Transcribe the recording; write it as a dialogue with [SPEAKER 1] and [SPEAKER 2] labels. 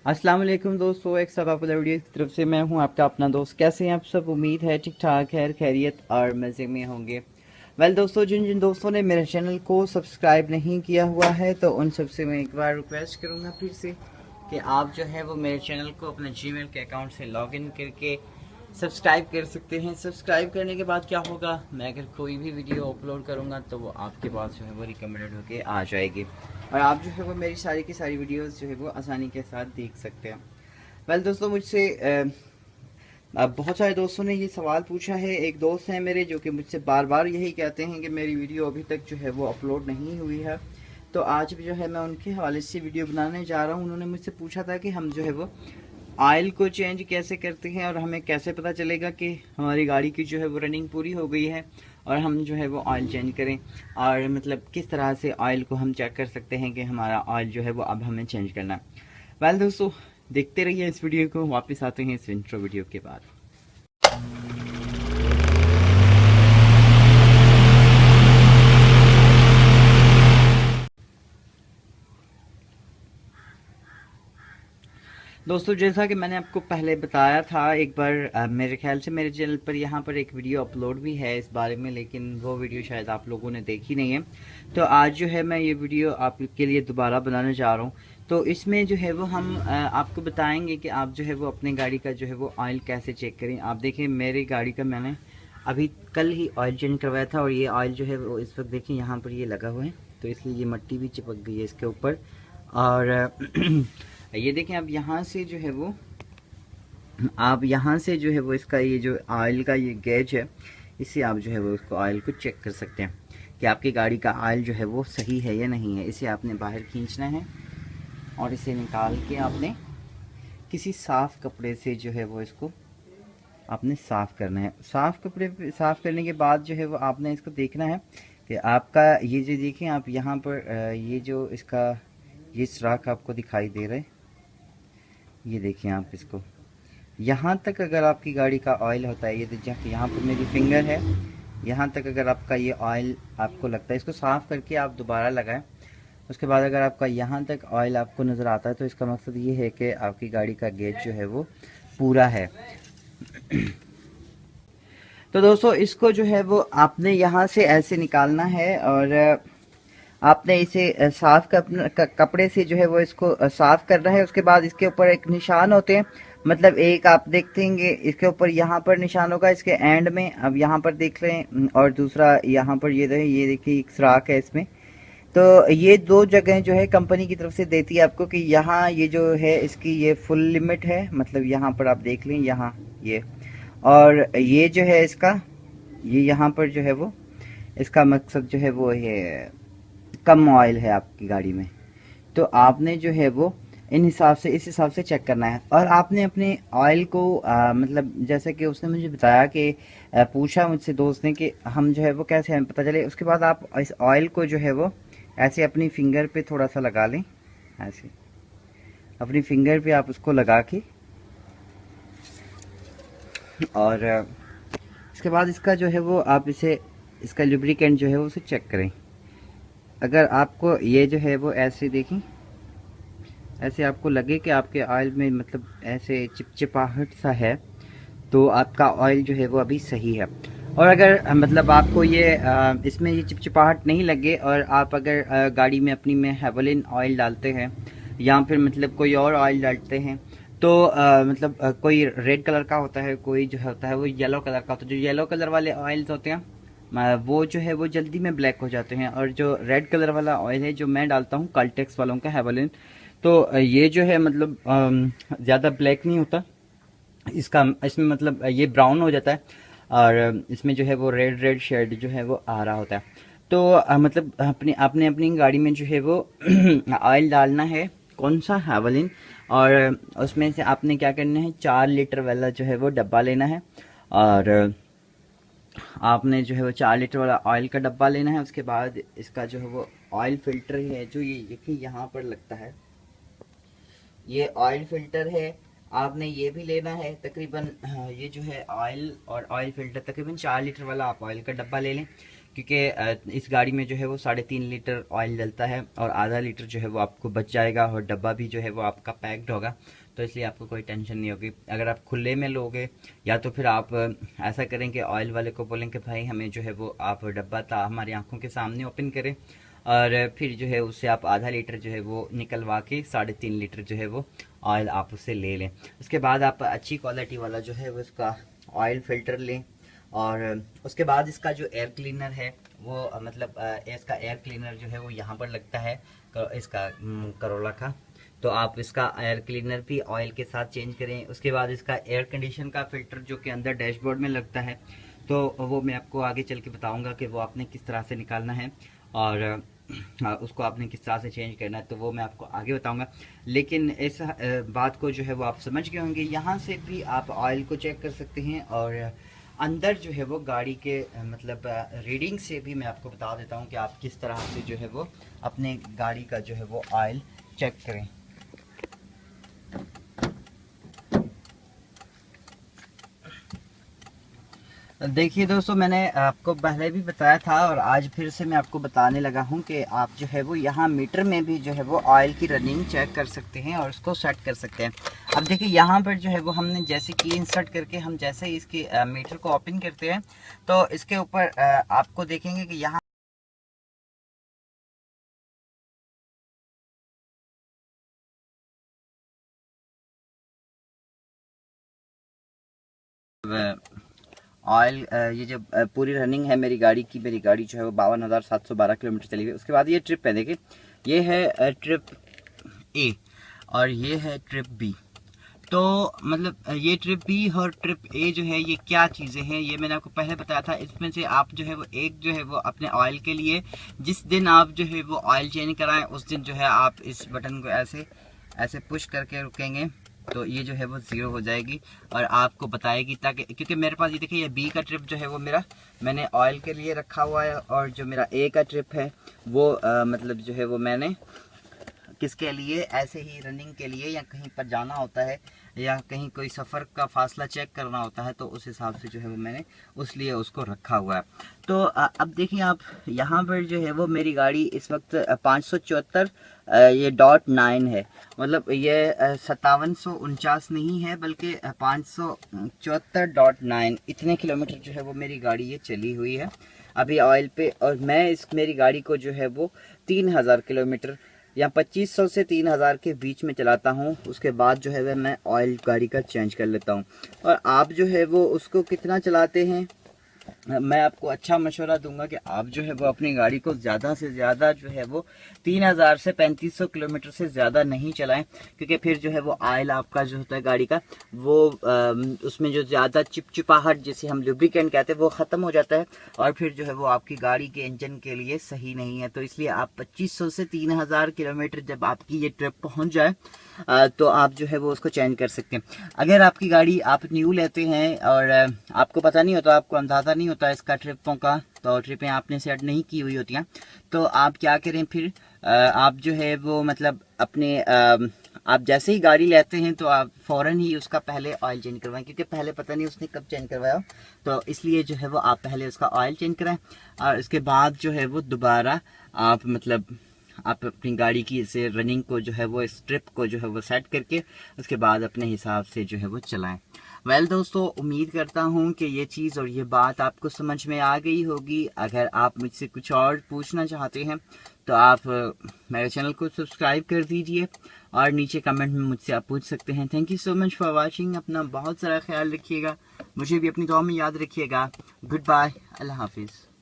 [SPEAKER 1] अस्सलाम वालेकुम दोस्तों, एक सब पॉपुलर वीडियो की तरफ से मैं हूं आपका अपना दोस्त। कैसे हैं आप सब? उम्मीद है ठीक ठाक, खैर खैरियत और मज़े में होंगे। दोस्तों, जिन जिन दोस्तों ने मेरे चैनल को सब्सक्राइब नहीं किया हुआ है तो उन सब से मैं एक बार रिक्वेस्ट करूंगा फिर से कि आप जो है वो मेरे चैनल को अपने जीमेल के अकाउंट से लॉगिन करके सब्सक्राइब कर सकते हैं। सब्सक्राइब करने के बाद क्या होगा, मैं अगर कोई भी वीडियो अपलोड करूंगा तो वो आपके पास जो है वो रिकमेंडेड होके आ जाएगी और आप जो है वो मेरी सारी की सारी वीडियोस जो है वो आसानी के साथ देख सकते हैं। दोस्तों, मुझसे अब बहुत सारे दोस्तों ने ये सवाल पूछा है। एक दोस्त हैं मेरे जो कि मुझसे बार बार यही कहते हैं कि मेरी वीडियो अभी तक जो है वो अपलोड नहीं हुई है, तो आज भी जो है मैं उनके हवाले से वीडियो बनाने जा रहा हूँ। उन्होंने मुझसे पूछा था कि हम जो है वो ऑयल को चेंज कैसे करते हैं और हमें कैसे पता चलेगा कि हमारी गाड़ी की जो है वो रनिंग पूरी हो गई है और हम जो है वो ऑयल चेंज करें, और मतलब किस तरह से ऑयल को हम चेक कर सकते हैं कि हमारा ऑयल जो है वो अब हमें चेंज करना है। दोस्तों, देखते रहिए इस वीडियो को। वापस आते हैं इस इंट्रो वीडियो के बाद। दोस्तों, जैसा कि मैंने आपको पहले बताया था एक बार, मेरे ख्याल से मेरे चैनल पर यहाँ पर एक वीडियो अपलोड भी है इस बारे में, लेकिन वो वीडियो शायद आप लोगों ने देखी नहीं है। तो आज जो है मैं ये वीडियो आपके लिए दोबारा बनाने जा रहा हूँ। तो इसमें जो है वो हम आपको बताएंगे कि आप जो है वो अपनी गाड़ी का जो है वो ऑयल कैसे चेक करें। आप देखिए, मेरी गाड़ी का मैंने अभी कल ही ऑयल चेंज करवाया था और ये ऑयल जो है वो इस वक्त देखिए यहाँ पर ये लगा हुआ है, तो इसलिए ये मट्टी भी चिपक गई है इसके ऊपर। और ये देखें, अब यहाँ से जो है वो आप यहाँ से जो है वो इसका ये जो ऑयल का ये गेज है, इससे आप जो है वो उसको ऑयल को चेक कर सकते हैं कि आपकी गाड़ी का ऑयल जो है वो सही है या नहीं है। इसे आपने बाहर खींचना है और इसे निकाल के आपने किसी साफ़ कपड़े से जो है वो इसको आपने साफ़ करना है। साफ़ कपड़े पे साफ़ करने के बाद जो है वो आपने इसको देखना है कि आपका ये जो देखें आप यहाँ पर ये जो इसका ये सुराख आपको दिखाई दे रहा है, ये देखिए आप इसको यहाँ तक अगर आपकी गाड़ी का ऑयल होता है, ये यहाँ पर मेरी फिंगर है, यहाँ तक अगर आपका ये ऑयल आपको लगता है, इसको साफ़ करके आप दोबारा लगाएं। उसके बाद अगर आपका यहाँ तक ऑयल आपको नज़र आता है तो इसका मकसद ये है कि आपकी गाड़ी का गेज जो है वो पूरा है। तो दोस्तों, इसको जो है वो आपने यहाँ से ऐसे निकालना है और आपने इसे साफ कपड़े से जो है वो इसको साफ करना है। उसके बाद इसके ऊपर एक निशान होते हैं, मतलब एक आप देखेंगे इसके ऊपर यहाँ पर निशान होगा इसके एंड में, अब यहाँ पर देख रहे हैं, और दूसरा यहाँ पर ये देखिए एक सुराख है इसमें। तो ये दो जगह जो है कंपनी की तरफ से देती है आपको कि यहाँ ये जो है इसकी ये फुल लिमिट है, मतलब यहाँ पर आप देख लें यहाँ ये, और ये जो है इसका ये यहाँ पर जो है वो इसका मकसद जो है वो है कम ऑयल है आपकी गाड़ी में। तो आपने जो है वो इस हिसाब से चेक करना है और आपने अपने ऑयल को मतलब जैसे कि उसने मुझे बताया कि पूछा मुझसे दोस्त ने कि हम जो है वो कैसे हमें पता चले। उसके बाद आप इस ऑयल को जो है वो ऐसे अपनी फिंगर पे थोड़ा सा लगा लें, ऐसे अपनी फिंगर पे आप उसको लगा के, और इसके बाद इसका जो है वो आप इसे इसका लुब्रिकेंट जो है वो उसे चेक करें। अगर आपको ये जो है वो ऐसे देखें, ऐसे आपको लगे कि आपके ऑयल में मतलब ऐसे चिपचिपाहट सा है, तो आपका ऑयल जो है वो अभी सही है। और अगर मतलब आपको ये इसमें ये चिपचिपाहट नहीं लगे और आप अगर गाड़ी में अपनी में हेवलिन ऑयल डालते हैं या फिर मतलब कोई और ऑयल डालते हैं, तो मतलब कोई रेड कलर का होता है, कोई जो होता है वो येलो कलर का होता है। जो येलो कलर वाले ऑयल्स होते हैं वो जो है वो जल्दी में ब्लैक हो जाते हैं, और जो रेड कलर वाला ऑयल है जो मैं डालता हूँ कल्टेक्स वालों का हेवलिन, तो ये जो है मतलब ज़्यादा ब्लैक नहीं होता इसका, इसमें मतलब ये ब्राउन हो जाता है और इसमें जो है वो रेड रेड शेड जो है वो आ रहा होता है। तो मतलब आपने अपनी गाड़ी में जो है वो ऑयल डालना है, कौन सा, हेवलिन, और उसमें से आपने क्या करना है 4 लीटर वाला जो है वो डब्बा लेना है, और आपने जो है वो 4 लीटर वाला ऑयल का डब्बा लेना है। उसके बाद इसका जो है वो ऑयल फिल्टर है जो ये देखिए यहाँ पर लगता है, ये ऑयल फिल्टर है, आपने ये भी लेना है। तकरीबन ये जो है ऑयल और ऑयल फिल्टर तकरीबन 4 लीटर वाला आप ऑयल का डब्बा ले लें, क्योंकि इस गाड़ी में जो है वो 3.5 लीटर ऑयल डलता है और आधा लीटर जो है वो आपको बच जाएगा, और डब्बा भी जो है वो आपका पैक्ड होगा, तो इसलिए आपको कोई टेंशन नहीं होगी। अगर आप खुले में लोगे या तो फिर आप ऐसा करें कि ऑयल वाले को बोलें कि भाई हमें जो है वो आप डब्बा हमारी आंखों के सामने ओपन करें, और फिर जो है उससे आप आधा लीटर जो है वो निकलवा के 3.5 लीटर जो है वो ऑयल आप उससे ले लें। उसके बाद आप अच्छी क्वालिटी वाला जो है वो इसका ऑयल फिल्टर लें, और उसके बाद इसका जो एयर क्लीनर है वो मतलब इसका एयर क्लीनर जो है वो यहाँ पर लगता है इसका करोला का, तो आप इसका एयर क्लीनर भी ऑयल के साथ चेंज करें। उसके बाद इसका एयर कंडीशन का फिल्टर जो कि अंदर डैशबोर्ड में लगता है, तो वो मैं आपको आगे चल के बताऊंगा कि वो आपने किस तरह से निकालना है और उसको आपने किस तरह से चेंज करना है, तो वो मैं आपको आगे बताऊंगा। लेकिन इस बात को जो है वो आप समझ गए होंगे। यहाँ से भी आप ऑयल को चेक कर सकते हैं, और अंदर जो है वो गाड़ी के मतलब रीडिंग से भी मैं आपको बता देता हूँ कि आप किस तरह से जो है वो अपने गाड़ी का जो है वो ऑयल चेक करें। देखिए दोस्तों, मैंने आपको पहले भी बताया था और आज फिर से मैं आपको बताने लगा हूं कि आप जो है वो यहाँ मीटर में भी जो है वो ऑयल की रनिंग चेक कर सकते हैं और उसको सेट कर सकते हैं। अब देखिए यहाँ पर जो है वो हमने जैसे की इंसर्ट करके हम जैसे ही इसके मीटर को ओपन करते हैं, तो इसके ऊपर आपको देखेंगे कि यहाँ ऑयल ये जो पूरी रनिंग है मेरी गाड़ी जो है वो 52,712 किलोमीटर चली हुई। उसके बाद ये ट्रिप है, देखिए ये है ट्रिप ए और ये है ट्रिप बी। तो मतलब ये ट्रिप बी और ट्रिप ए जो है ये क्या चीज़ें हैं, ये मैंने आपको पहले बताया था। इसमें से आप जो है वो एक जो है वो अपने ऑयल के लिए जिस दिन आप जो है वो ऑयल चेंज कराएं उस दिन जो है आप इस बटन को ऐसे ऐसे पुश करके रुकेंगे, तो ये जो है वो 0 हो जाएगी और आपको बताएगी, ताकि क्योंकि मेरे पास ये देखिए ये बी का ट्रिप जो है वो मैंने ऑयल के लिए रखा हुआ है, और जो मेरा ए का ट्रिप है वो मतलब जो है वो मैंने किसके लिए, ऐसे ही रनिंग के लिए, या कहीं पर जाना होता है या कहीं कोई सफ़र का फासला चेक करना होता है, तो उस हिसाब से जो है वो मैंने उस लिए उसको रखा हुआ है। तो अब देखिए आप यहाँ पर जो है वो मेरी गाड़ी इस वक्त 574 ये .9 है, मतलब ये 5749 नहीं है बल्कि 574.9 इतने किलोमीटर जो है वो मेरी गाड़ी ये चली हुई है अभी ऑयल पे। और मैं मेरी गाड़ी को जो है वो 3000 किलोमीटर या 2500 से 3000 के बीच में चलाता हूँ। उसके बाद जो है वह मैं ऑयल गाड़ी का चेंज कर लेता हूँ। और आप जो है वो उसको कितना चलाते हैं, मैं आपको अच्छा मशवरा दूंगा कि आप जो है वो अपनी गाड़ी को ज़्यादा से ज़्यादा जो है वो 3000 से 3500 किलोमीटर से ज़्यादा नहीं चलाएं, क्योंकि फिर जो है वो ऑयल आपका जो होता है गाड़ी का वो उसमें जो ज़्यादा चिपचिपाहट जिसे हम लुब्रिकेंट कहते हैं वो ख़त्म हो जाता है, और फिर जो है वो आपकी गाड़ी के इंजन के लिए सही नहीं है। तो इसलिए आप 2500 से 3000 किलोमीटर जब आपकी ये ट्रिप पहुँच जाए तो आप जो है वो उसको चेंज कर सकते हैं। अगर आपकी गाड़ी आप न्यू लेते हैं और आपको पता नहीं होता, आपको अंदाज़ा नहीं होता इसका ट्रिपों का, तो ट्रिपें आपने सेट नहीं की हुई होती हैं, तो आप क्या करें फिर आप जो है वो मतलब अपने आप जैसे ही गाड़ी लेते हैं तो आप फ़ौरन ही उसका पहले ऑयल चेंज करवाएं, क्योंकि पहले पता नहीं उसने कब चेंज करवाया, तो इसलिए जो है वो आप पहले उसका ऑयल चेंज कराएं और उसके बाद जो है वो दोबारा आप मतलब आप अपनी गाड़ी की इसे रनिंग को जो है वो इस ट्रिप को जो है वो सेट करके उसके बाद अपने हिसाब से जो है वो चलाएं। वेल दोस्तों, उम्मीद करता हूँ कि ये चीज़ और ये बात आपको समझ में आ गई होगी। अगर आप मुझसे कुछ और पूछना चाहते हैं तो आप मेरे चैनल को सब्सक्राइब कर दीजिए और नीचे कमेंट में मुझसे आप पूछ सकते हैं। Thank you so much for watching. अपना बहुत सारा ख्याल रखिएगा, मुझे भी अपनी दुआ में याद रखिएगा। गुड बाय, अल्लाह हाफिज़।